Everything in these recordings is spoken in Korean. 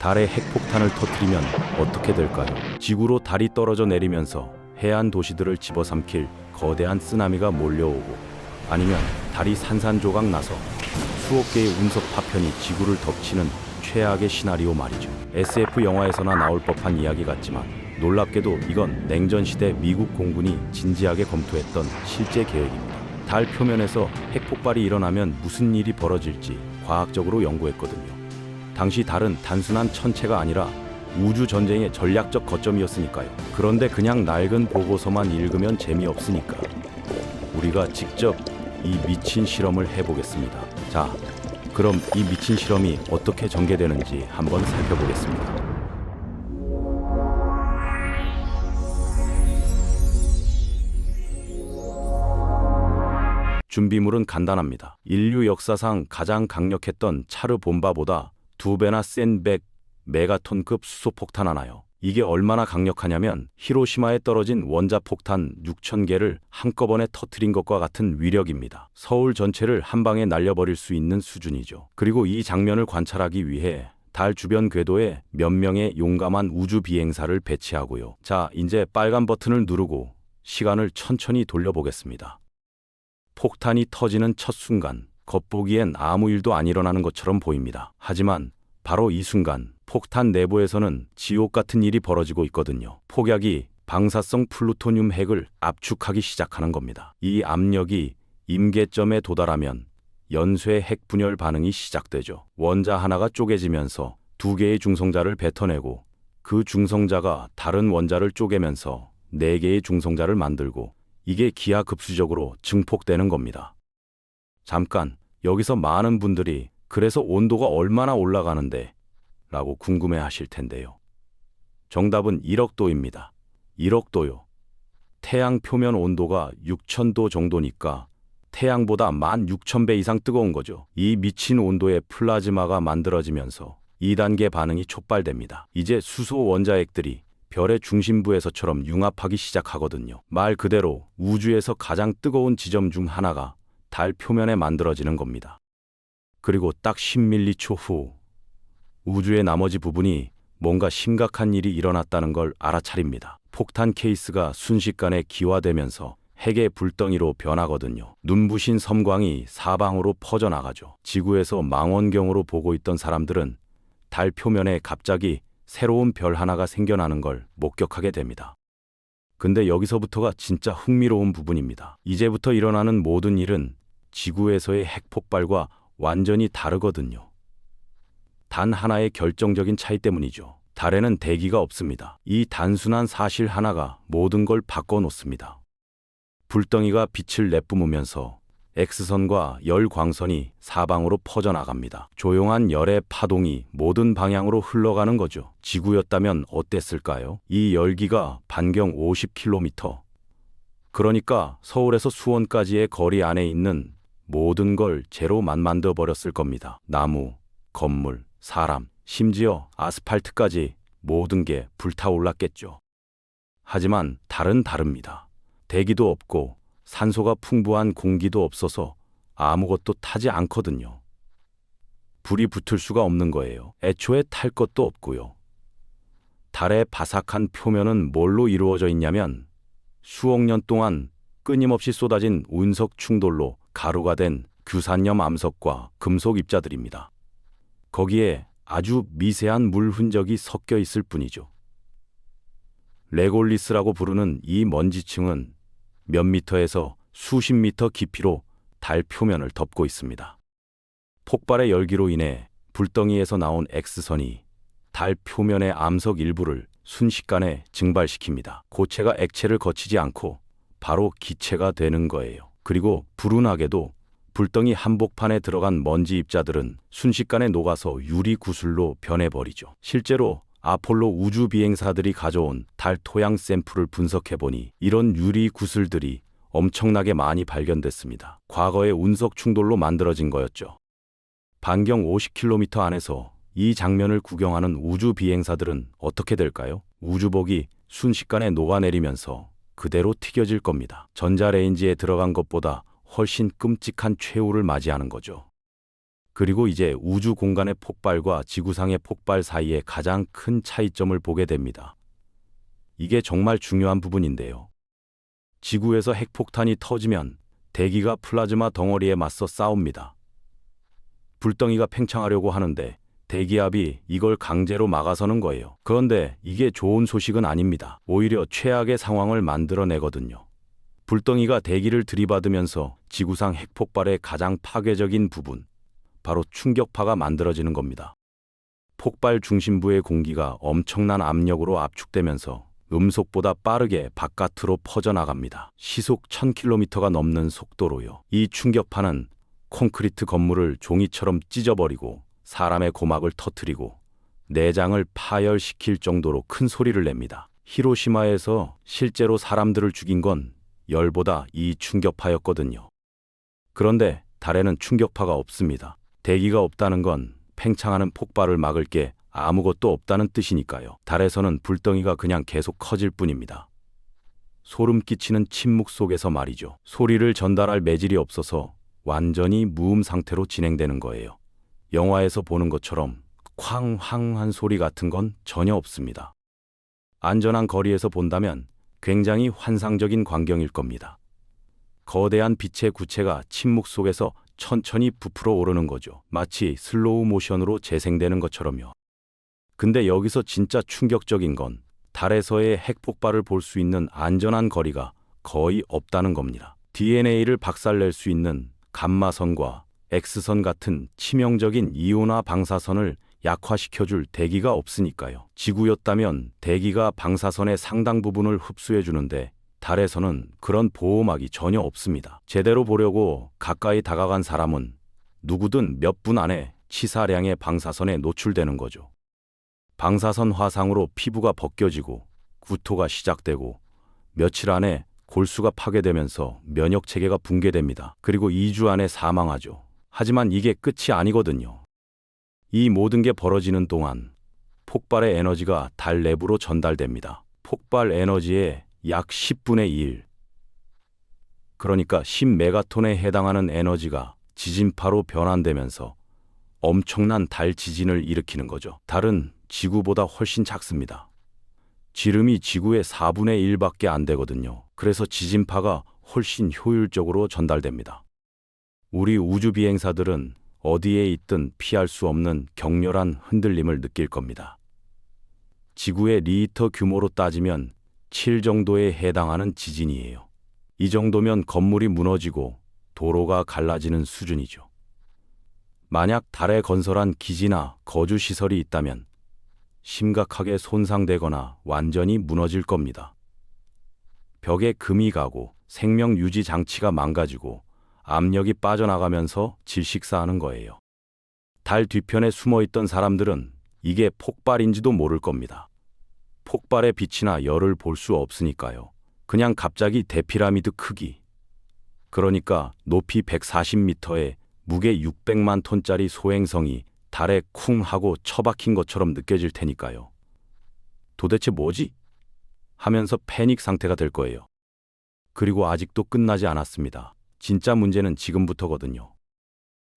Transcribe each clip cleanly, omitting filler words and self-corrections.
달에 핵폭탄을 터뜨리면 어떻게 될까요? 지구로 달이 떨어져 내리면서 해안 도시들을 집어삼킬 거대한 쓰나미가 몰려오고, 아니면 달이 산산조각 나서 수억 개의 운석 파편이 지구를 덮치는 최악의 시나리오 말이죠. SF 영화에서나 나올 법한 이야기 같지만 놀랍게도 이건 냉전시대 미국 공군이 진지하게 검토했던 실제 계획입니다. 달 표면에서 핵폭발이 일어나면 무슨 일이 벌어질지 과학적으로 연구했거든요. 당시 달은 단순한 천체가 아니라 우주 전쟁의 전략적 거점이었으니까요. 그런데 그냥 낡은 보고서만 읽으면 재미없으니까 우리가 직접 이 미친 실험을 해보겠습니다. 자, 그럼 이 미친 실험이 어떻게 전개되는지 한번 살펴보겠습니다. 준비물은 간단합니다. 인류 역사상 가장 강력했던 차르 봄바보다 2배나 센 100메가톤급 수소폭탄 하나요. 이게 얼마나 강력하냐면 히로시마에 떨어진 원자폭탄 6,000개를 한꺼번에 터뜨린 것과 같은 위력입니다. 서울 전체를 한 방에 날려버릴 수 있는 수준이죠. 그리고 이 장면을 관찰하기 위해 달 주변 궤도에 몇 명의 용감한 우주 비행사를 배치하고요. 자, 이제 빨간 버튼을 누르고 시간을 천천히 돌려보겠습니다. 폭탄이 터지는 첫 순간, 겉보기엔 아무 일도 안 일어나는 것처럼 보입니다. 하지만 바로 이 순간 폭탄 내부에서는 지옥 같은 일이 벌어지고 있거든요. 폭약이 방사성 플루토늄 핵을 압축하기 시작하는 겁니다. 이 압력이 임계점에 도달하면 연쇄 핵 분열 반응이 시작되죠. 원자 하나가 쪼개지면서 2개의 중성자를 뱉어내고, 그 중성자가 다른 원자를 쪼개면서 4개의 중성자를 만들고, 이게 기하급수적으로 증폭되는 겁니다. 잠깐, 여기서 많은 분들이 그래서 온도가 얼마나 올라가는데? 라고 궁금해 하실 텐데요. 정답은 1억 도입니다. 1억 도요. 태양 표면 온도가 6,000도 정도니까 태양보다 16,000배 이상 뜨거운 거죠. 이 미친 온도의 플라즈마가 만들어지면서 2단계 반응이 촉발됩니다. 이제 수소 원자핵들이 별의 중심부에서처럼 융합하기 시작하거든요. 말 그대로 우주에서 가장 뜨거운 지점 중 하나가 달 표면에 만들어지는 겁니다. 그리고 딱 10밀리초 후 우주의 나머지 부분이 뭔가 심각한 일이 일어났다는 걸 알아차립니다. 폭탄 케이스가 순식간에 기화되면서 핵의 불덩이로 변하거든요. 눈부신 섬광이 사방으로 퍼져나가죠. 지구에서 망원경으로 보고 있던 사람들은 달 표면에 갑자기 새로운 별 하나가 생겨나는 걸 목격하게 됩니다. 근데 여기서부터가 진짜 흥미로운 부분입니다. 이제부터 일어나는 모든 일은 지구에서의 핵폭발과 완전히 다르거든요. 단 하나의 결정적인 차이 때문이죠. 달에는 대기가 없습니다. 이 단순한 사실 하나가 모든 걸 바꿔놓습니다. 불덩이가 빛을 내뿜으면서 X선과 열 광선이 사방으로 퍼져나갑니다. 조용한 열의 파동이 모든 방향으로 흘러가는 거죠. 지구였다면 어땠을까요? 이 열기가 반경 50km, 그러니까 서울에서 수원까지의 거리 안에 있는 모든 걸 제로만 만들어버렸을 겁니다. 나무, 건물, 사람, 심지어 아스팔트까지 모든 게 불타올랐겠죠. 하지만 달은 다릅니다. 대기도 없고 산소가 풍부한 공기도 없어서 아무것도 타지 않거든요. 불이 붙을 수가 없는 거예요. 애초에 탈 것도 없고요. 달의 바삭한 표면은 뭘로 이루어져 있냐면 수억 년 동안 끊임없이 쏟아진 운석 충돌로 가루가 된 규산염 암석과 금속 입자들입니다. 거기에 아주 미세한 물 흔적이 섞여 있을 뿐이죠. 레골리스라고 부르는 이 먼지층은 몇 미터에서 수십 미터 깊이로 달 표면을 덮고 있습니다. 폭발의 열기로 인해 불덩이에서 나온 X선이 달 표면의 암석 일부를 순식간에 증발시킵니다. 고체가 액체를 거치지 않고 바로 기체가 되는 거예요. 그리고 불운하게도 불덩이 한복판에 들어간 먼지 입자들은 순식간에 녹아서 유리 구슬로 변해버리죠. 실제로 아폴로 우주 비행사들이 가져온 달 토양 샘플을 분석해보니 이런 유리 구슬들이 엄청나게 많이 발견됐습니다. 과거의 운석 충돌로 만들어진 거였죠. 반경 50km 안에서 이 장면을 구경하는 우주 비행사들은 어떻게 될까요? 우주복이 순식간에 녹아내리면서 그대로 튀겨질 겁니다. 전자레인지에 들어간 것보다 훨씬 끔찍한 최후를 맞이하는 거죠. 그리고 이제 우주 공간의 폭발과 지구상의 폭발 사이에 가장 큰 차이점을 보게 됩니다. 이게 정말 중요한 부분인데요. 지구에서 핵폭탄이 터지면 대기가 플라즈마 덩어리에 맞서 싸웁니다. 불덩이가 팽창하려고 하는데 대기압이 이걸 강제로 막아서는 거예요. 그런데 이게 좋은 소식은 아닙니다. 오히려 최악의 상황을 만들어내거든요. 불덩이가 대기를 들이받으면서 지구상 핵폭발의 가장 파괴적인 부분, 바로 충격파가 만들어지는 겁니다. 폭발 중심부의 공기가 엄청난 압력으로 압축되면서 음속보다 빠르게 바깥으로 퍼져나갑니다. 시속 1000km가 넘는 속도로요. 이 충격파는 콘크리트 건물을 종이처럼 찢어버리고 사람의 고막을 터뜨리고 내장을 파열시킬 정도로 큰 소리를 냅니다. 히로시마에서 실제로 사람들을 죽인 건 열보다 이 충격파였거든요. 그런데 달에는 충격파가 없습니다. 대기가 없다는 건 팽창하는 폭발을 막을 게 아무것도 없다는 뜻이니까요. 달에서는 불덩이가 그냥 계속 커질 뿐입니다. 소름 끼치는 침묵 속에서 말이죠. 소리를 전달할 매질이 없어서 완전히 무음 상태로 진행되는 거예요. 영화에서 보는 것처럼 쾅황한 소리 같은 건 전혀 없습니다. 안전한 거리에서 본다면 굉장히 환상적인 광경일 겁니다. 거대한 빛의 구체가 침묵 속에서 천천히 부풀어 오르는 거죠. 마치 슬로우 모션으로 재생되는 것처럼요. 근데 여기서 진짜 충격적인 건 달에서의 핵폭발을 볼 수 있는 안전한 거리가 거의 없다는 겁니다. DNA를 박살낼 수 있는 감마선과 X선 같은 치명적인 이온화 방사선을 약화시켜줄 대기가 없으니까요. 지구였다면 대기가 방사선의 상당 부분을 흡수해 주는데 달에서는 그런 보호막이 전혀 없습니다. 제대로 보려고 가까이 다가간 사람은 누구든 몇 분 안에 치사량의 방사선에 노출되는 거죠. 방사선 화상으로 피부가 벗겨지고 구토가 시작되고 며칠 안에 골수가 파괴되면서 면역 체계가 붕괴됩니다. 그리고 2주 안에 사망하죠. 하지만 이게 끝이 아니거든요. 이 모든 게 벌어지는 동안 폭발의 에너지가 달 내부로 전달됩니다. 폭발 에너지의 약 10분의 1, 그러니까 10메가톤에 해당하는 에너지가 지진파로 변환되면서 엄청난 달 지진을 일으키는 거죠. 달은 지구보다 훨씬 작습니다. 지름이 지구의 4분의 1밖에 안 되거든요. 그래서 지진파가 훨씬 효율적으로 전달됩니다. 우리 우주 비행사들은 어디에 있든 피할 수 없는 격렬한 흔들림을 느낄 겁니다. 지구의 리히터 규모로 따지면 7 정도에 해당하는 지진이에요. 이 정도면 건물이 무너지고 도로가 갈라지는 수준이죠. 만약 달에 건설한 기지나 거주시설이 있다면 심각하게 손상되거나 완전히 무너질 겁니다. 벽에 금이 가고 생명 유지 장치가 망가지고 압력이 빠져나가면서 질식사하는 거예요. 달 뒤편에 숨어있던 사람들은 이게 폭발인지도 모를 겁니다. 폭발의 빛이나 열을 볼 수 없으니까요. 그냥 갑자기 대피라미드 크기, 그러니까 높이 140m에 무게 600만 톤짜리 소행성이 달에 쿵 하고 처박힌 것처럼 느껴질 테니까요. 도대체 뭐지? 하면서 패닉 상태가 될 거예요. 그리고 아직도 끝나지 않았습니다. 진짜 문제는 지금부터거든요.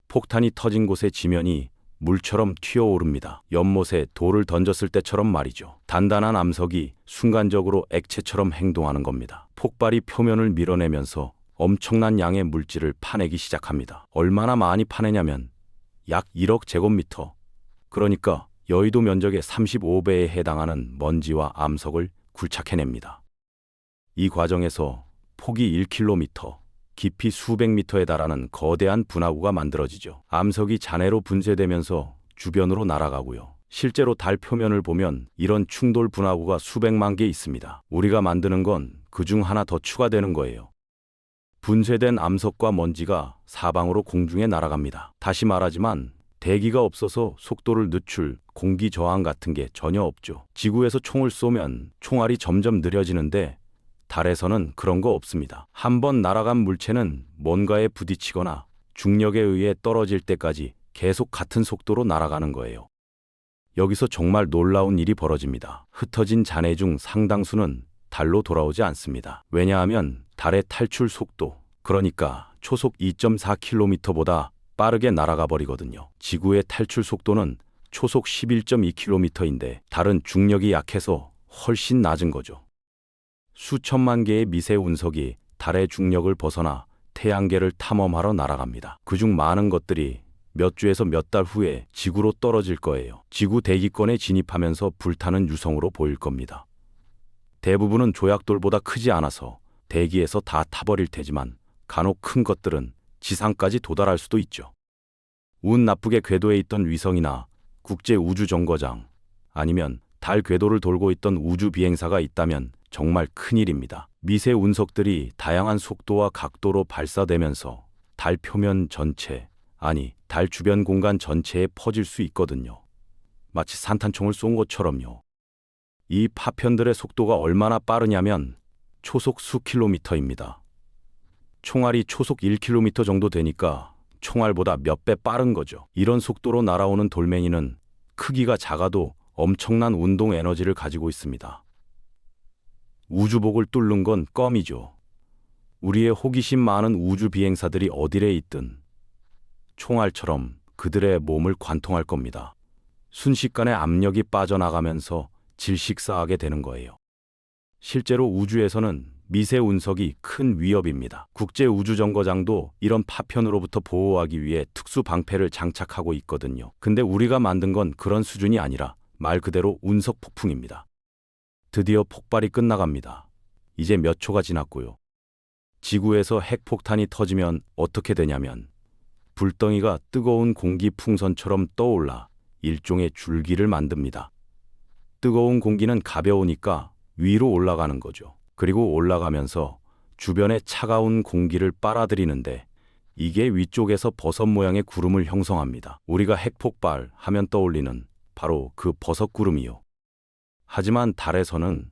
폭탄이 터진 곳의 지면이 물처럼 튀어오릅니다. 연못에 돌을 던졌을 때처럼 말이죠. 단단한 암석이 순간적으로 액체처럼 행동하는 겁니다. 폭발이 표면을 밀어내면서 엄청난 양의 물질을 파내기 시작합니다. 얼마나 많이 파내냐면 약 1억 제곱미터, 그러니까 여의도 면적의 35배에 해당하는 먼지와 암석을 굴착해냅니다. 이 과정에서 폭이 1km, 깊이 수백 미터에 달하는 거대한 분화구가 만들어지죠. 암석이 잔해로 분쇄되면서 주변으로 날아가고요. 실제로 달 표면을 보면 이런 충돌 분화구가 수백만 개 있습니다. 우리가 만드는 건 그중 하나 더 추가되는 거예요. 분쇄된 암석과 먼지가 사방으로 공중에 날아갑니다. 다시 말하지만 대기가 없어서 속도를 늦출 공기 저항 같은 게 전혀 없죠. 지구에서 총을 쏘면 총알이 점점 느려지는데 달에서는 그런 거 없습니다. 한번 날아간 물체는 뭔가에 부딪히거나 중력에 의해 떨어질 때까지 계속 같은 속도로 날아가는 거예요. 여기서 정말 놀라운 일이 벌어집니다. 흩어진 잔해 중 상당수는 달로 돌아오지 않습니다. 왜냐하면 달의 탈출 속도, 그러니까 초속 2.4km보다 빠르게 날아가 버리거든요. 지구의 탈출 속도는 초속 11.2km인데 달은 중력이 약해서 훨씬 낮은 거죠. 수천만 개의 미세 운석이 달의 중력을 벗어나 태양계를 탐험하러 날아갑니다. 그중 많은 것들이 몇 주에서 몇 달 후에 지구로 떨어질 거예요. 지구 대기권에 진입하면서 불타는 유성으로 보일 겁니다. 대부분은 조약돌보다 크지 않아서 대기에서 다 타버릴 테지만 간혹 큰 것들은 지상까지 도달할 수도 있죠. 운 나쁘게 궤도에 있던 위성이나 국제우주정거장 아니면 달 궤도를 돌고 있던 우주 비행사가 있다면 정말 큰일입니다. 미세 운석들이 다양한 속도와 각도로 발사되면서 달 표면 전체, 아니 달 주변 공간 전체에 퍼질 수 있거든요. 마치 산탄총을 쏜 것처럼요. 이 파편들의 속도가 얼마나 빠르냐면 초속 수킬로미터입니다. 총알이 초속 1km 정도 되니까 총알보다 몇 배 빠른 거죠. 이런 속도로 날아오는 돌멩이는 크기가 작아도 엄청난 운동 에너지를 가지고 있습니다. 우주복을 뚫는 건 껌이죠. 우리의 호기심 많은 우주 비행사들이 어디에 있든 총알처럼 그들의 몸을 관통할 겁니다. 순식간에 압력이 빠져나가면서 질식사하게 되는 거예요. 실제로 우주에서는 미세 운석이 큰 위협입니다. 국제우주정거장도 이런 파편으로부터 보호하기 위해 특수 방패를 장착하고 있거든요. 근데 우리가 만든 건 그런 수준이 아니라 말 그대로 운석 폭풍입니다. 드디어 폭발이 끝나갑니다. 이제 몇 초가 지났고요. 지구에서 핵폭탄이 터지면 어떻게 되냐면 불덩이가 뜨거운 공기 풍선처럼 떠올라 일종의 줄기를 만듭니다. 뜨거운 공기는 가벼우니까 위로 올라가는 거죠. 그리고 올라가면서 주변의 차가운 공기를 빨아들이는데 이게 위쪽에서 버섯 모양의 구름을 형성합니다. 우리가 핵폭발 하면 떠올리는 바로 그 버섯 구름이요. 하지만 달에서는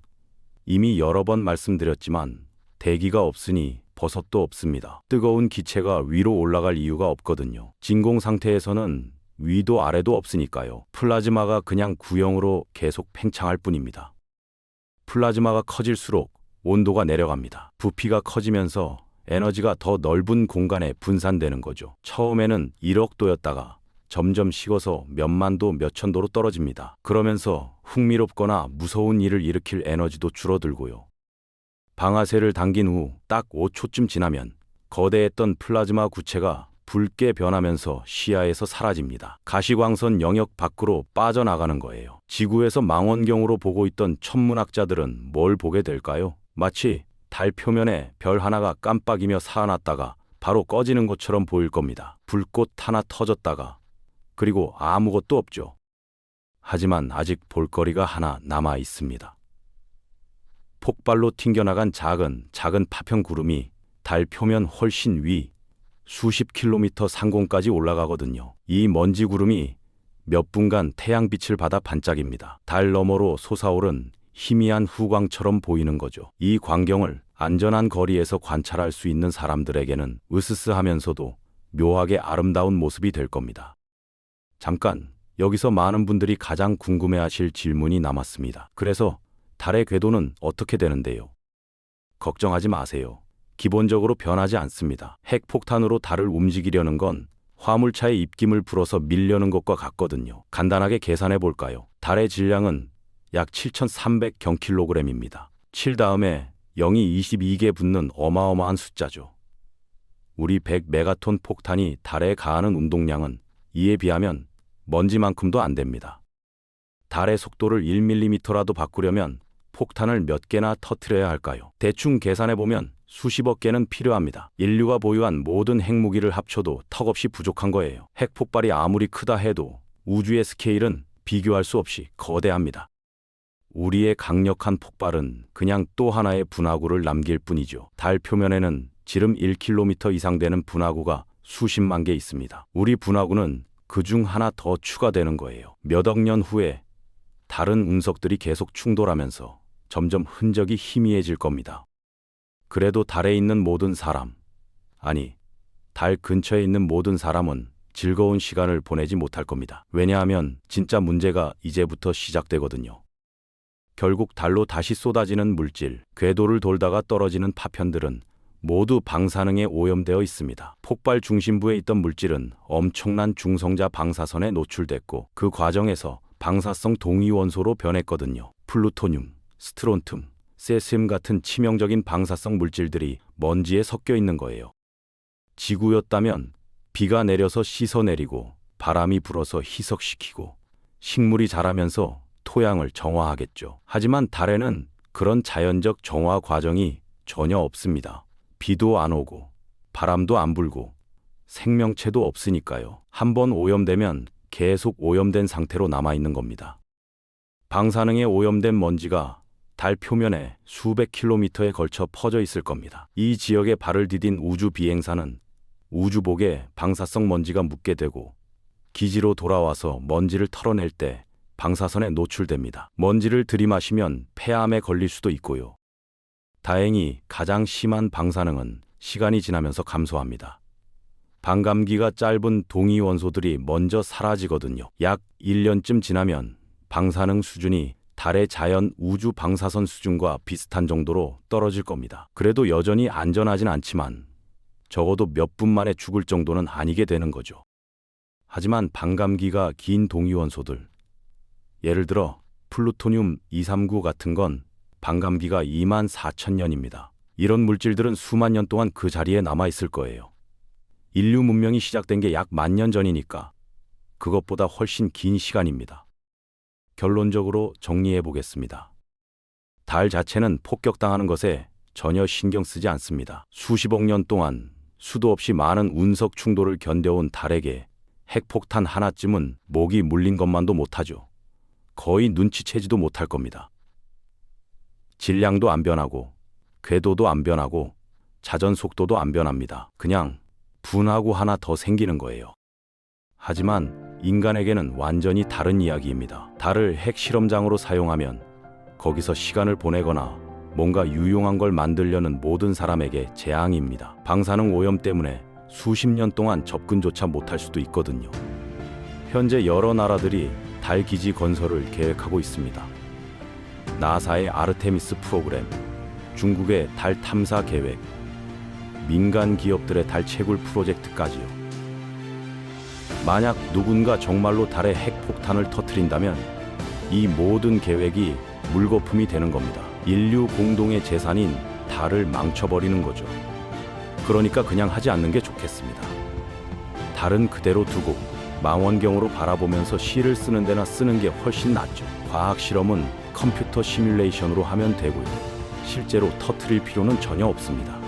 이미 여러 번 말씀드렸지만 대기가 없으니 버섯도 없습니다. 뜨거운 기체가 위로 올라갈 이유가 없거든요. 진공 상태에서는 위도 아래도 없으니까요. 플라즈마가 그냥 구형으로 계속 팽창할 뿐입니다. 플라즈마가 커질수록 온도가 내려갑니다. 부피가 커지면서 에너지가 더 넓은 공간에 분산되는 거죠. 처음에는 1억 도였다가 점점 식어서 몇만 도, 몇천 도로 떨어집니다. 그러면서 흥미롭거나 무서운 일을 일으킬 에너지도 줄어들고요. 방아쇠를 당긴 후 딱 5초쯤 지나면 거대했던 플라즈마 구체가 붉게 변하면서 시야에서 사라집니다. 가시광선 영역 밖으로 빠져나가는 거예요. 지구에서 망원경으로 보고 있던 천문학자들은 뭘 보게 될까요? 마치 달 표면에 별 하나가 깜빡이며 살아났다가 바로 꺼지는 것처럼 보일 겁니다. 불꽃 하나 터졌다가 그리고 아무것도 없죠. 하지만 아직 볼거리가 하나 남아 있습니다. 폭발로 튕겨나간 작은 파편 구름이 달 표면 훨씬 위 수십 킬로미터 상공까지 올라가거든요. 이 먼지 구름이 몇 분간 태양빛을 받아 반짝입니다. 달 너머로 솟아오른 희미한 후광처럼 보이는 거죠. 이 광경을 안전한 거리에서 관찰할 수 있는 사람들에게는 으스스하면서도 묘하게 아름다운 모습이 될 겁니다. 잠깐, 여기서 많은 분들이 가장 궁금해하실 질문이 남았습니다. 그래서 달의 궤도는 어떻게 되는데요? 걱정하지 마세요. 기본적으로 변하지 않습니다. 핵폭탄으로 달을 움직이려는 건 화물차에 입김을 불어서 밀려는 것과 같거든요. 간단하게 계산해 볼까요? 달의 질량은 약 7,300경킬로그램입니다. 7 다음에 0이 22개 붙는 어마어마한 숫자죠. 우리 100메가톤 폭탄이 달에 가하는 운동량은 이에 비하면 먼지만큼도 안 됩니다. 달의 속도를 1mm라도 바꾸려면 폭탄을 몇 개나 터뜨려야 할까요? 대충 계산해보면 수십억 개는 필요합니다. 인류가 보유한 모든 핵무기를 합쳐도 턱없이 부족한 거예요. 핵폭발이 아무리 크다 해도 우주의 스케일은 비교할 수 없이 거대합니다. 우리의 강력한 폭발은 그냥 또 하나의 분화구를 남길 뿐이죠. 달 표면에는 지름 1km 이상 되는 분화구가 수십만 개 있습니다. 우리 분화구는 그중 하나 더 추가되는 거예요. 몇 억 년 후에 다른 운석들이 계속 충돌하면서 점점 흔적이 희미해질 겁니다. 그래도 달에 있는 모든 사람, 아니, 달 근처에 있는 모든 사람은 즐거운 시간을 보내지 못할 겁니다. 왜냐하면 진짜 문제가 이제부터 시작되거든요. 결국 달로 다시 쏟아지는 물질, 궤도를 돌다가 떨어지는 파편들은 모두 방사능에 오염되어 있습니다. 폭발 중심부에 있던 물질은 엄청난 중성자 방사선에 노출됐고 그 과정에서 방사성 동위원소로 변했거든요. 플루토늄, 스트론튬, 세슘 같은 치명적인 방사성 물질들이 먼지에 섞여 있는 거예요. 지구였다면 비가 내려서 씻어내리고 바람이 불어서 희석시키고 식물이 자라면서 토양을 정화하겠죠. 하지만 달에는 그런 자연적 정화 과정이 전혀 없습니다. 비도 안 오고 바람도 안 불고 생명체도 없으니까요. 한번 오염되면 계속 오염된 상태로 남아있는 겁니다. 방사능에 오염된 먼지가 달 표면에 수백 킬로미터에 걸쳐 퍼져 있을 겁니다. 이 지역에 발을 디딘 우주 비행사는 우주복에 방사성 먼지가 묻게 되고 기지로 돌아와서 먼지를 털어낼 때 방사선에 노출됩니다. 먼지를 들이마시면 폐암에 걸릴 수도 있고요. 다행히 가장 심한 방사능은 시간이 지나면서 감소합니다. 반감기가 짧은 동위원소들이 먼저 사라지거든요. 약 1년쯤 지나면 방사능 수준이 달의 자연 우주 방사선 수준과 비슷한 정도로 떨어질 겁니다. 그래도 여전히 안전하진 않지만 적어도 몇 분 만에 죽을 정도는 아니게 되는 거죠. 하지만 반감기가 긴 동위원소들, 예를 들어 플루토늄 239 같은 건 반감기가 24,000년입니다. 이런 물질들은 수만 년 동안 그 자리에 남아있을 거예요. 인류 문명이 시작된 게 약 10,000년 전이니까 그것보다 훨씬 긴 시간입니다. 결론적으로 정리해 보겠습니다. 달 자체는 폭격당하는 것에 전혀 신경 쓰지 않습니다. 수십억 년 동안 수도 없이 많은 운석 충돌을 견뎌온 달에게 핵폭탄 하나쯤은 목이 물린 것만도 못하죠. 거의 눈치채지도 못할 겁니다. 질량도 안 변하고 궤도도 안 변하고 자전 속도도 안 변합니다. 그냥 분하고 하나 더 생기는 거예요. 하지만 인간에게는 완전히 다른 이야기입니다. 달을 핵실험장으로 사용하면 거기서 시간을 보내거나 뭔가 유용한 걸 만들려는 모든 사람에게 재앙입니다. 방사능 오염 때문에 수십 년 동안 접근조차 못할 수도 있거든요. 현재 여러 나라들이 달 기지 건설을 계획하고 있습니다. 나사의 아르테미스 프로그램, 중국의 달 탐사 계획, 민간 기업들의 달 채굴 프로젝트까지요. 만약 누군가 정말로 달에 핵폭탄을 터뜨린다면 이 모든 계획이 물거품이 되는 겁니다. 인류 공동의 재산인 달을 망쳐버리는 거죠. 그러니까 그냥 하지 않는 게 좋겠습니다. 달은 그대로 두고 망원경으로 바라보면서 시를 쓰는 데나 쓰는 게 훨씬 낫죠. 과학 실험은 컴퓨터 시뮬레이션으로 하면 되고요. 실제로 터뜨릴 필요는 전혀 없습니다.